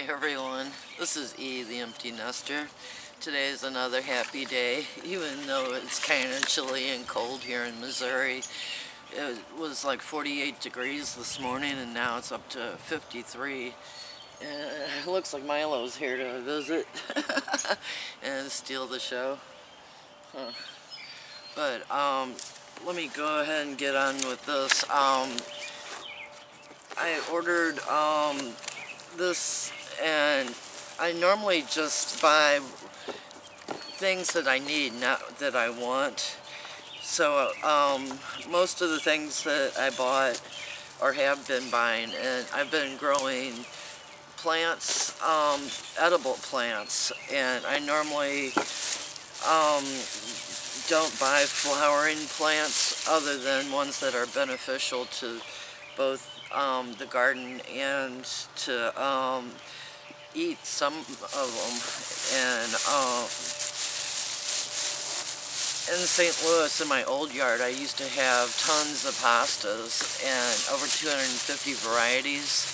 Hi everyone, this is E, the empty nester. Today is another happy day, even though it's kind of chilly and cold here in Missouri. It was like 48 degrees this morning and now it's up to 53. It looks like Milo's here to visit and steal the show. But let me go ahead and get on with this. I ordered this, and I normally just buy things that I need, not that I want. So most of the things that I bought or have been buying, and I've been growing plants, edible plants, and I normally don't buy flowering plants other than ones that are beneficial to both the garden and to eat some of them. And in St. Louis, in my old yard, I used to have tons of hostas and over 250 varieties.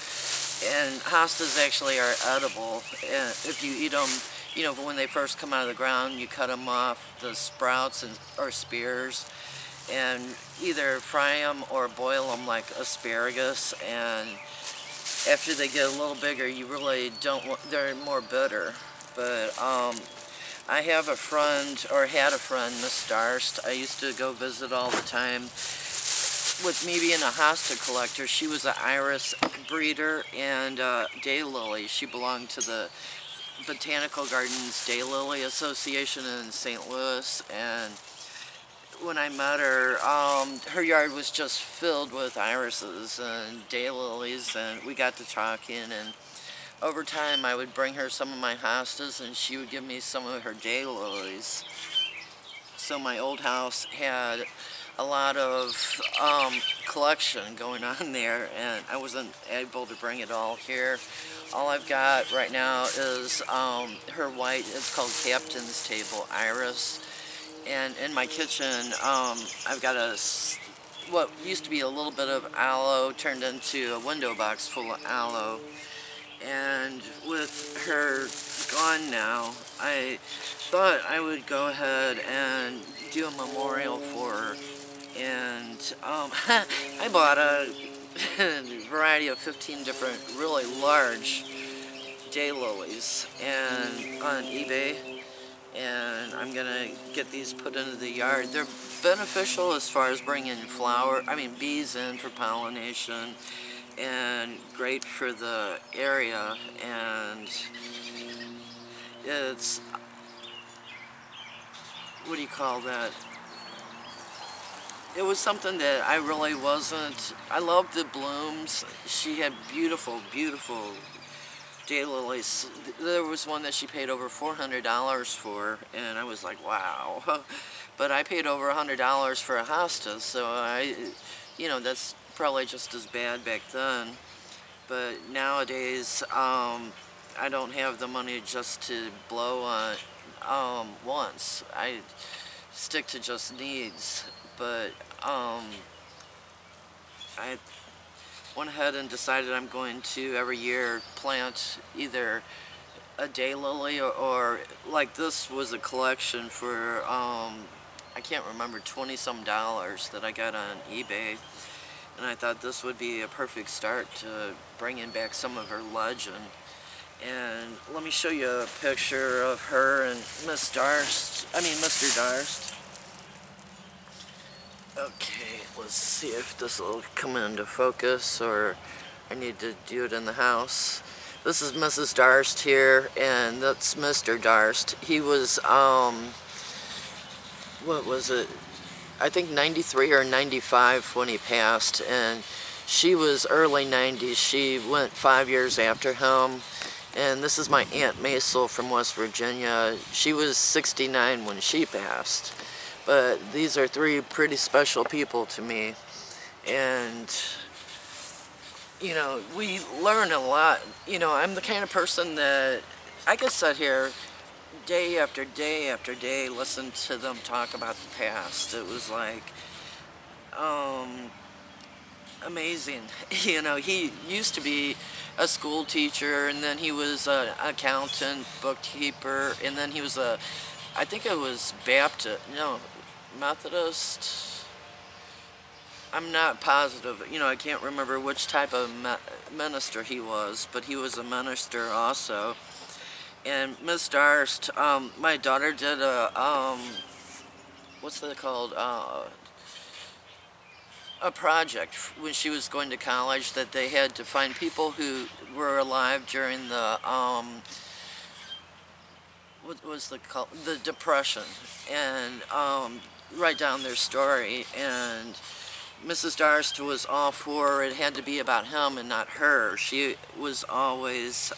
And hostas actually are edible. And if you eat them, you know, when they first come out of the ground, you cut them off, the sprouts or spears, and either fry them or boil them like asparagus. And after they get a little bigger, you really don't want, they're more bitter. But I have a friend, or had a friend, Miss Darst. I used to go visit all the time. With me being a hosta collector, she was an iris breeder and daylily. She belonged to the Botanical Garden's Daylily Association in St. Louis, and when I met her, her yard was just filled with irises and daylilies, and we got to talking, and over time I would bring her some of my hostas and she would give me some of her daylilies. So my old house had a lot of collection going on there, and I wasn't able to bring it all here. All I've got right now is her white, it's called Captain's Table Iris. And in my kitchen, I've got what used to be a little bit of aloe turned into a window box full of aloe. And with her gone now, I thought I would go ahead and do a memorial for her. And I bought a variety of 15 different really large daylilies and on eBay, and I'm gonna get these put into the yard. They're beneficial as far as bringing bees in for pollination, and great for the area. And it's, what do you call that? It was something that I really wasn't. I loved the blooms. She had beautiful, beautiful daylilies. There was one that she paid over $400 for, and I was like, wow. But I paid over $100 for a hosta, so that's probably just as bad back then. But nowadays, I don't have the money just to blow on once. I stick to just needs. But I went ahead and decided I'm going to every year plant either a daylily or like this was a collection for I can't remember, $20-some that I got on eBay, and I thought this would be a perfect start to bringing back some of her legend. And let me show you a picture of her and Mr. Darst. Okay, let's see if this will come into focus, or I need to do it in the house. This is Mrs. Darst here, and that's Mr. Darst. He was, what was it? I think 93 or 95 when he passed, and she was early 90s. She went 5 years after him. And this is my Aunt Maisel from West Virginia. She was 69 when she passed. But these are three pretty special people to me, and we learn a lot. I'm the kind of person that I could sit here day after day after day, listen to them talk about the past. It was like amazing. You know, he used to be a school teacher, and then he was an accountant, bookkeeper, and then he was I think it was Baptist, no, Methodist. I'm not positive, you know, I can't remember which type of minister he was, but he was a minister also. And Miss Darst, my daughter did what's that called? A project when she was going to college, that they had to find people who were alive during the what was the Depression, and write down their story. And Mrs. Darst was all for it had to be about him and not her. She was always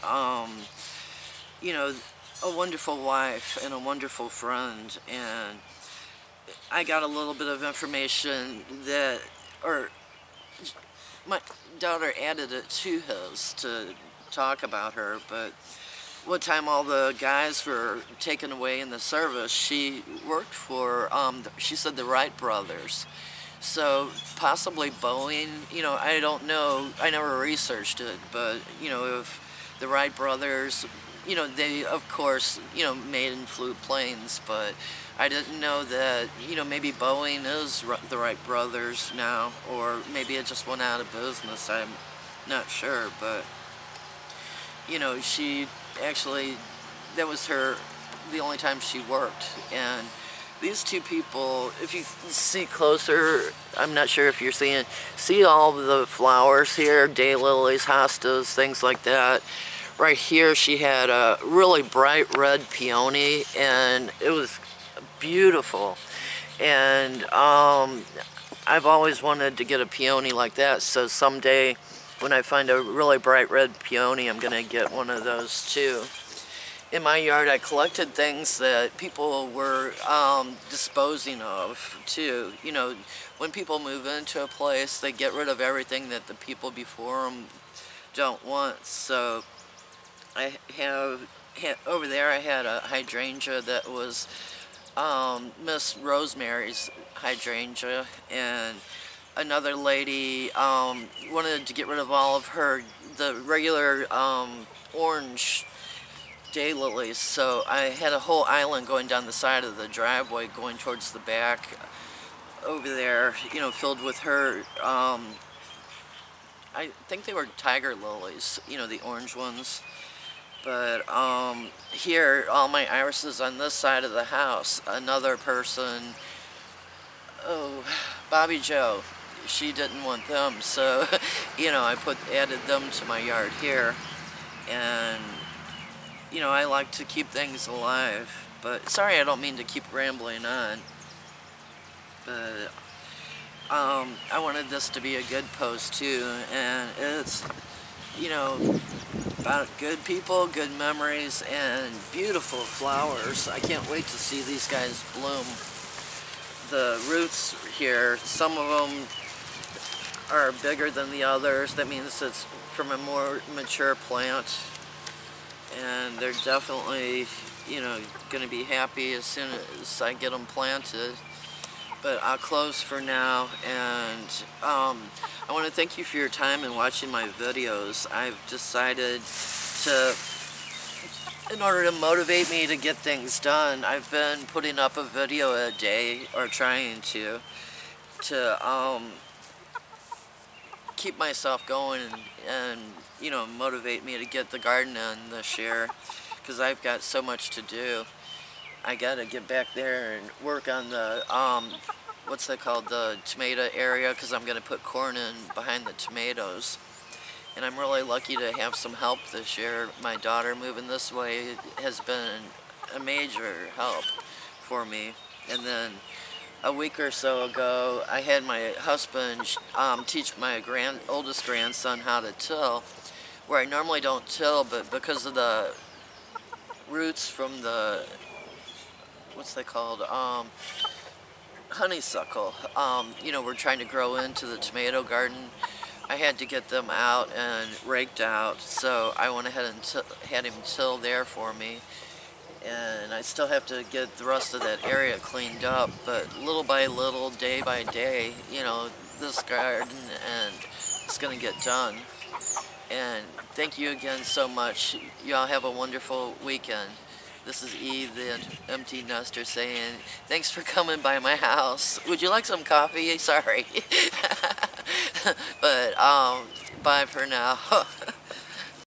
you know, a wonderful wife and a wonderful friend. And I got a little bit of information that, or my daughter added it to his to talk about her, but one time all the guys were taken away in the service, she worked for, she said the Wright brothers. So possibly Boeing, you know, I don't know, I never researched it, but, you know, if the Wright brothers, you know, they, of course, you know, made and flew planes, but I didn't know that, you know, maybe Boeing is the Wright brothers now, or maybe it just went out of business. I'm not sure, but, you know, she actually, that was the only time she worked. And these two people, if you see closer, I'm not sure if you're see all the flowers here, daylilies, hostas, things like that. Right here she had a really bright red peony, and it was beautiful. And I've always wanted to get a peony like that, so someday when I find a really bright red peony, I'm gonna get one of those too. In my yard, I collected things that people were disposing of too. You know, when people move into a place, they get rid of everything that the people before them don't want. So I over there I had a hydrangea that was Miss Rosemary's hydrangea, and another lady wanted to get rid of all of the regular orange daylilies, so I had a whole island going down the side of the driveway going towards the back over there, you know, filled with her, I think they were tiger lilies, you know, the orange ones. But here, all my irises on this side of the house, another person, oh, Bobby Joe, she didn't want them, so, you know, I added them to my yard here. And, you know, I like to keep things alive. But, sorry, I don't mean to keep rambling on. But, I wanted this to be a good post, too, and it's, you know, about good people, good memories, and beautiful flowers. I can't wait to see these guys bloom. The roots here, some of them are bigger than the others. That means it's from a more mature plant, and they're definitely, you know, going to be happy as soon as I get them planted. But I'll close for now, and I want to thank you for your time and watching my videos. I've decided to, in order to motivate me to get things done, I've been putting up a video a day, or trying to keep myself going and you know, motivate me to get the garden in this year, because I've got so much to do. I gotta get back there and work on the, what's that called, the tomato area, because I'm gonna put corn in behind the tomatoes. And I'm really lucky to have some help this year. My daughter moving this way has been a major help for me. And then a week or so ago, I had my husband teach my oldest grandson how to till, where I normally don't till, but because of the roots from the, what's they called, honeysuckle, you know, we're trying to grow into the tomato garden. I had to get them out and raked out, so I went ahead and had him till there for me. And I still have to get the rest of that area cleaned up, but little by little, day by day, you know, this garden and it's going to get done. And thank you again so much. Y'all have a wonderful weekend. This is Eve, the empty nester, saying, thanks for coming by my house. Would you like some coffee? Sorry. But, bye for now.